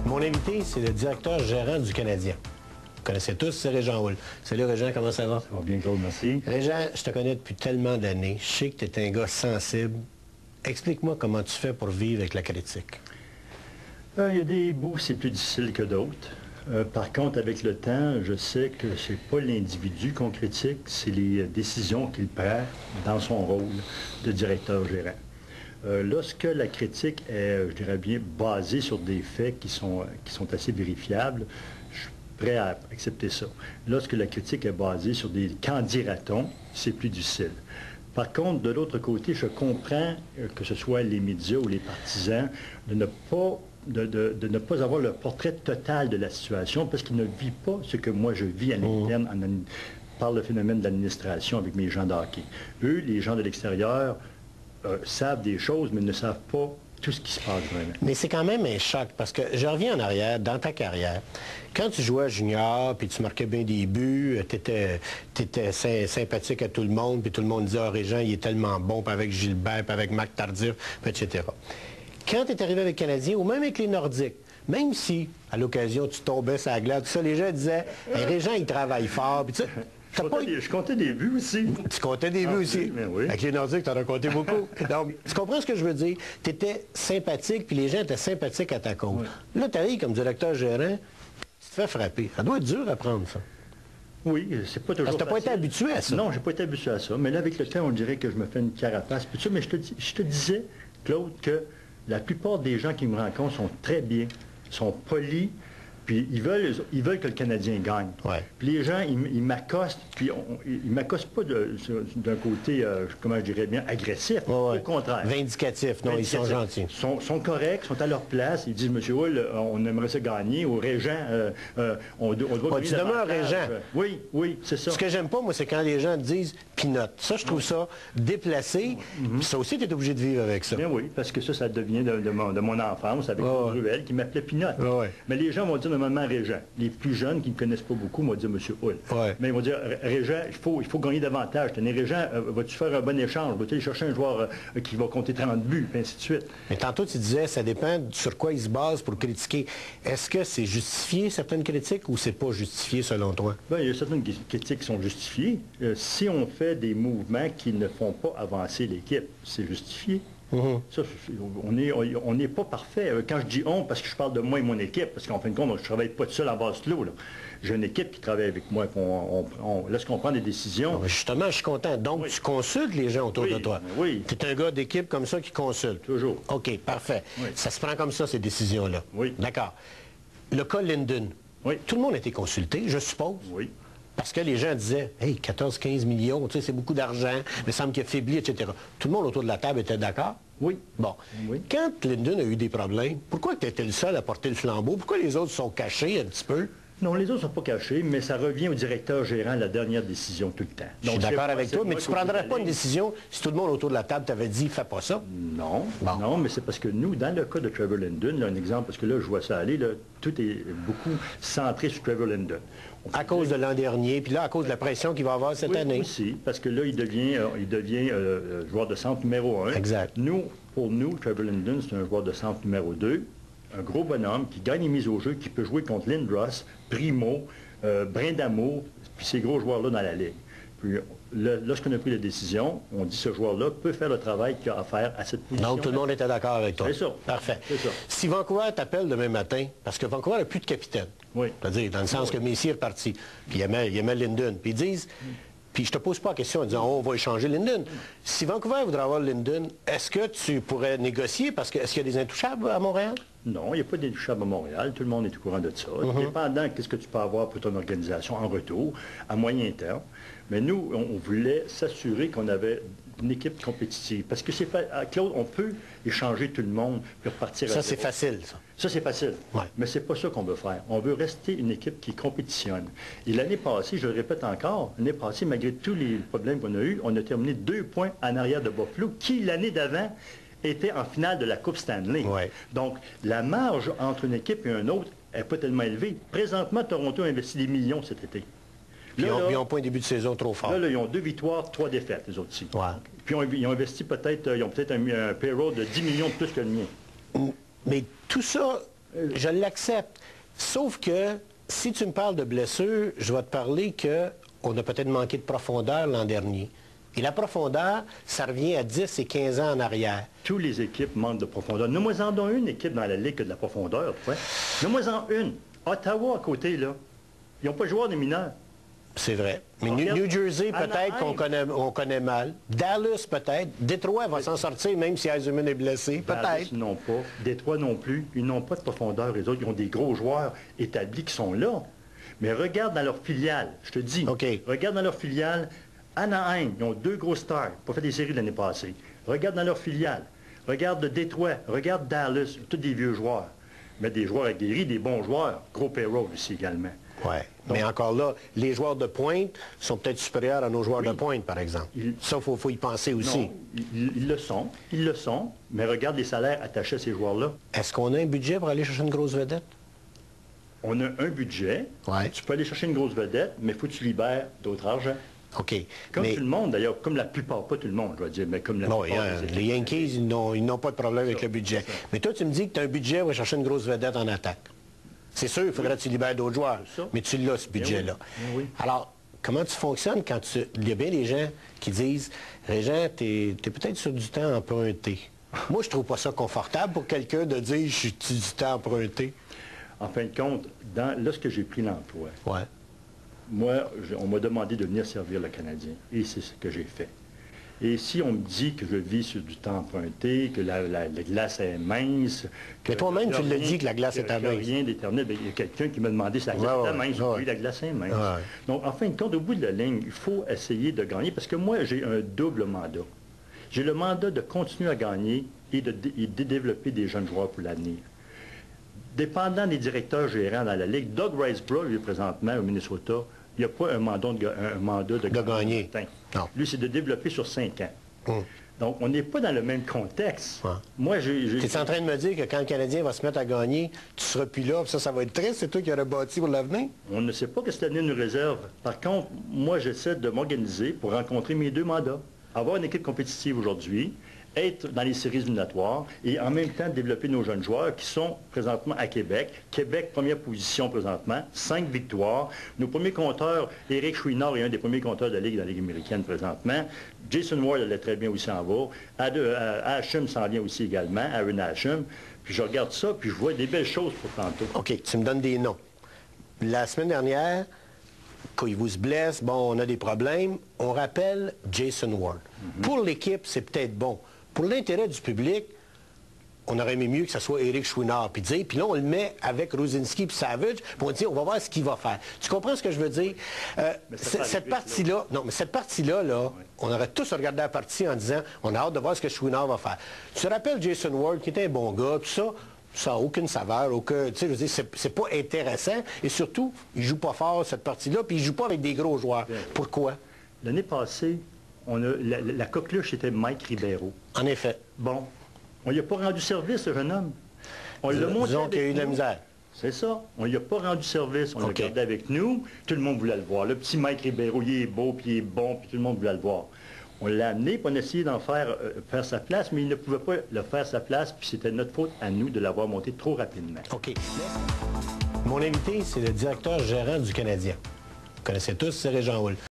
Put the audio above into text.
Mon invité, c'est le directeur gérant du Canadien. Vous connaissez tous, c'est Régent Houle. Salut Régent, comment ça va? Ça va bien, Claude, merci. Régent, je te connais depuis tellement d'années. Je sais que tu es un gars sensible. Explique-moi comment tu fais pour vivre avec la critique. Il y a des bouts, c'est plus difficile que d'autres. Par contre, avec le temps, je sais que c'est pas l'individu qu'on critique, c'est les décisions qu'il prend dans son rôle de directeur gérant. Lorsque la critique est, je dirais bien, basée sur des faits qui sont assez vérifiables, je suis prêt à accepter ça. Lorsque la critique est basée sur des « qu'en dira-t-on », c'est plus difficile. Par contre, de l'autre côté, je comprends que ce soit les médias ou les partisans de ne pas avoir le portrait total de la situation parce qu'ils ne vivent pas ce que moi je vis à l'interne par le phénomène de l'administration avec mes gens de hockey. Eux, les gens de l'extérieur, savent des choses, mais ne savent pas tout ce qui se passe vraiment. Mais c'est quand même un choc, parce que je reviens en arrière, dans ta carrière, quand tu jouais à junior, puis tu marquais bien des buts, tu étais sympathique à tout le monde, puis tout le monde disait « Ah, Régent, il est tellement bon, puis avec Gilbert, puis avec Marc Tardif, puis etc. » Quand tu es arrivé avec les Canadiens, ou même avec les Nordiques, même si, à l'occasion, tu tombais sur la glace, tout ça, les gens disaient hey, « Régent, il travaille fort. » Puis Je comptais des buts aussi. Tu comptais des buts aussi. Oui. Avec les Nordiques, tu en as compté beaucoup. Donc, tu comprends ce que je veux dire? Tu étais sympathique, puis les gens étaient sympathiques à ta cause. Oui. Là, tu arrives comme directeur gérant, tu te fais frapper. Ça doit être dur à prendre, ça. Oui, c'est pas toujours parce que tu n'as pas été habitué à ça. Non, j'ai pas été habitué à ça. Mais là, avec le temps, on dirait que je me fais une carapace. Puis ça, mais je te disais, Claude, que la plupart des gens qui me rencontrent sont très bien, sont polis, puis ils veulent que le Canadien gagne. Ouais. Puis les gens, ils m'accostent, puis ils m'accostent pas d'un côté, comment je dirais bien, agressif. Ouais. Au contraire. Vindicatif. Non, ils sont gentils. Ils sont corrects, sont à leur place. Ils disent, M. Houle, on aimerait ça gagner. Au Régent, on doit tu demeures Régent. Oui, c'est ça. Ce que j'aime pas, moi, c'est quand les gens disent pinote. Ça, je trouve ça déplacé. Puis ça aussi, tu es obligé de vivre avec ça. Bien oui, parce que ça devient de mon enfance avec Ruel qui m'appelait Pinote. Mais les gens vont dire normalement Régent. Les plus jeunes qui ne me connaissent pas beaucoup vont dire M. Houle. Mais ils vont dire Régent, il faut gagner davantage. Tenez, Régent, vas-tu faire un bon échange? Vas-tu aller chercher un joueur qui va compter 30 buts, et ainsi de suite. Mais tantôt, tu disais, ça dépend sur quoi ils se basent pour critiquer. Est-ce que c'est justifié, certaines critiques, ou c'est pas justifié selon toi? Bien, il y a certaines critiques qui sont justifiées. Si on fait des mouvements qui ne font pas avancer l'équipe, c'est justifié. Ça, on n'est pas parfait. Quand je dis on, parce que je parle de moi et mon équipe, parce qu'en fin de compte, je ne travaille pas tout seul en vase clos. J'ai une équipe qui travaille avec moi. Lorsqu'on prend des décisions... Justement, je suis content. Donc, tu consultes les gens autour de toi. Oui. Tu es un gars d'équipe comme ça qui consulte. Toujours. OK, parfait. Ça se prend comme ça, ces décisions-là. Oui. D'accord. Le cas Linden. Tout le monde a été consulté, je suppose. Oui. Parce que les gens disaient, hey, 14-15 millions, tu sais, c'est beaucoup d'argent, il me semble qu'il a faibli, etc. Tout le monde autour de la table était d'accord? Oui. Bon. Oui. Quand Linden a eu des problèmes, pourquoi tu étais le seul à porter le flambeau? Pourquoi les autres sont cachés un petit peu? Non, les autres ne sont pas cachés, mais ça revient au directeur gérant la dernière décision tout le temps. Je suis d'accord avec toi, mais tu ne prendrais pas une décision si tout le monde autour de la table t'avait dit « fais pas ça ». Non, non, mais c'est parce que nous, dans le cas de Trevor Linden, là, un exemple, parce que là, je vois ça aller, là, tout est beaucoup centré sur Trevor Linden. À cause de l'an dernier, puis là, à cause de la pression qu'il va avoir cette année. Oui, aussi, parce que là, il devient joueur de centre numéro 1. Exact. Pour nous, Trevor Linden, c'est un joueur de centre numéro 2. Un gros bonhomme qui gagne les mises au jeu, qui peut jouer contre Lindros, Primo, Brindamour, puis ces gros joueurs-là dans la Ligue. Puis lorsqu'on a pris la décision, on dit ce joueur-là peut faire le travail qu'il a à faire à cette position. Donc tout le monde était d'accord avec toi. C'est ça. Parfait. C'est ça. Si Vancouver t'appelle demain matin, parce que Vancouver n'a plus de capitaine, c'est-à-dire dans le sens que Messier est reparti, puis il aimait Linden, puis ils disent... Puis je te pose pas la question en disant oh, on va échanger Linden. Si Vancouver voudrait avoir Linden, est-ce que tu pourrais négocier? Parce que est-ce qu'il y a des intouchables à Montréal? Non, il n'y a pas d'intouchables à Montréal. Tout le monde est au courant de ça. Dépendant qu'est-ce que tu peux avoir pour ton organisation en retour, à moyen terme. Mais nous, on voulait s'assurer qu'on avait une équipe compétitive. Parce que c'est Claude, on peut échanger tout le monde puis repartir à ça, c'est facile, ça. Ça, c'est facile. Ouais. Mais c'est pas ça qu'on veut faire. On veut rester une équipe qui compétitionne. Et l'année passée, je le répète encore, l'année passée, malgré tous les problèmes qu'on a eus, on a terminé 2 points en arrière de Buffalo, qui, l'année d'avant, était en finale de la Coupe Stanley. Ouais. Donc, la marge entre une équipe et une autre n'est pas tellement élevée. Présentement, Toronto a investi des millions cet été. Puis ils n'ont pas un début de saison trop fort. Là, ils ont 2 victoires, 3 défaites, les autres aussi. Ouais. Puis ils ont investi peut-être un payroll de 10 millions de plus que le mien. Mais tout ça, Je l'accepte. Sauf que, si tu me parles de blessures, je vais te parler qu'on a peut-être manqué de profondeur l'an dernier. Et la profondeur, ça revient à 10 et 15 ans en arrière. Tous les équipes manquent de profondeur. Nomme-moi-en donc une équipe dans la Ligue qui a de la profondeur. Nomme-moi-en une. Ottawa, à côté, là. Ils n'ont pas de joueurs des mineurs. C'est vrai. Mais New Jersey, peut-être qu'on connaît mal. Dallas, peut-être. Détroit va s'en sortir, même si Eisenman est blessé. Peut-être. Ils n'ont pas. Détroit non plus. Ils n'ont pas de profondeur. Les autres, ils ont des gros joueurs établis qui sont là. Mais regarde dans leur filiale. Je te dis. Okay. Regarde dans leur filiale. Anaheim, ils ont 2 gros stars. Pas fait des séries l'année passée. Regarde dans leur filiale. Regarde Détroit. Regarde Dallas. Tous des vieux joueurs. Mais des joueurs aguerris, des bons joueurs. Gros payroll aussi également. Oui, mais encore là, les joueurs de pointe sont peut-être supérieurs à nos joueurs de pointe, par exemple. Ça, il faut y penser aussi. Non, ils le sont, mais regarde les salaires attachés à ces joueurs-là. Est-ce qu'on a un budget pour aller chercher une grosse vedette? On a un budget. Ouais. Tu peux aller chercher une grosse vedette, mais il faut que tu libères d'autres argent. OK. Comme tout le monde, d'ailleurs, comme la plupart, pas tout le monde, je dois dire, mais comme la plupart des équipes. Les Yankees, ils n'ont pas de problème avec le budget. Mais toi, tu me dis que tu as un budget pour chercher une grosse vedette en attaque. C'est sûr, il faudrait que tu libères d'autres joueurs, mais tu l'as, ce budget-là. Oui. Alors, comment tu fonctionnes quand il y a bien des gens qui disent « Régent, tu es peut-être sur du temps emprunté. » Moi, je trouve pas ça confortable pour quelqu'un de dire « Je suis du temps emprunté. » En fin de compte, lorsque j'ai pris l'emploi, ouais. Moi, on m'a demandé de venir servir le Canadien, et c'est ce que j'ai fait. Et si on me dit que je vis sur du temps emprunté, que la glace est mince... Mais toi-même, tu l'as dit que la glace est mince. Rien d'éternel. Il y a quelqu'un qui m'a demandé si la glace était mince. Oui, la glace est mince. Ouais. Donc, en fin de compte, au bout de la ligne, il faut essayer de gagner, parce que moi, j'ai un double mandat. J'ai le mandat de continuer à gagner et de développer des jeunes joueurs pour l'avenir. Dépendant des directeurs gérants dans la Ligue, Doug Riceborough, lui, présentement, au Minnesota, il n'y a pas un mandat de gagner. Non. Lui, c'est de développer sur 5 ans. Donc, on n'est pas dans le même contexte. Ouais. Moi, tu es en train de me dire que quand le Canadien va se mettre à gagner, tu ne seras plus là, puis ça va être triste, c'est toi qui aurais bâti pour l'avenir? On ne sait pas ce que l'avenir nous réserve. Par contre, moi, j'essaie de m'organiser pour rencontrer mes 2 mandats. Avoir une équipe compétitive aujourd'hui, être dans les séries éliminatoires et en même temps développer nos jeunes joueurs qui sont présentement à Québec. Québec, première position présentement, 5 victoires. Nos premiers compteurs, Éric Chouinard est un des premiers compteurs de la Ligue dans la Ligue américaine présentement. Jason Ward allait très bien aussi en bas. Asham s'en vient aussi également, Aaron Asham. Puis je regarde ça, puis je vois des belles choses pour tantôt. OK, tu me donnes des noms. La semaine dernière, quand il vous se blesse, bon, on a des problèmes, on rappelle Jason Ward. Pour l'équipe, c'est peut-être bon. Pour l'intérêt du public, on aurait aimé mieux que ce soit Éric Chouinard. Puis là, on le met avec Rosinski et Savage, puis on dit, on va voir ce qu'il va faire. Tu comprends ce que je veux dire? Cette partie-là, non, mais cette partie-là, on aurait tous regardé la partie en disant, on a hâte de voir ce que Chouinard va faire. Tu te rappelles Jason Ward, qui était un bon gars, tout ça, ça n'a aucune saveur, tu sais, je veux dire, c'est pas intéressant. Et surtout, il joue pas fort, cette partie-là, puis il joue pas avec des gros joueurs. Bien. Pourquoi? L'année passée, la coqueluche était Mike Ribeiro. En effet. Bon, on lui a pas rendu service, ce jeune homme. On l'a montré. Disons qu'il y a eu de la misère. C'est ça. On lui a pas rendu service. On l'a gardé avec nous. Tout le monde voulait le voir. Le petit Mike Ribeiro, il est beau, puis il est bon, puis tout le monde voulait le voir. On l'a amené, puis on a essayé d'en faire sa place, mais il ne pouvait pas le faire sa place, puis c'était notre faute à nous de l'avoir monté trop rapidement. OK. Mon invité, c'est le directeur gérant du Canadien. Vous connaissez tous, c'est Régent Houle.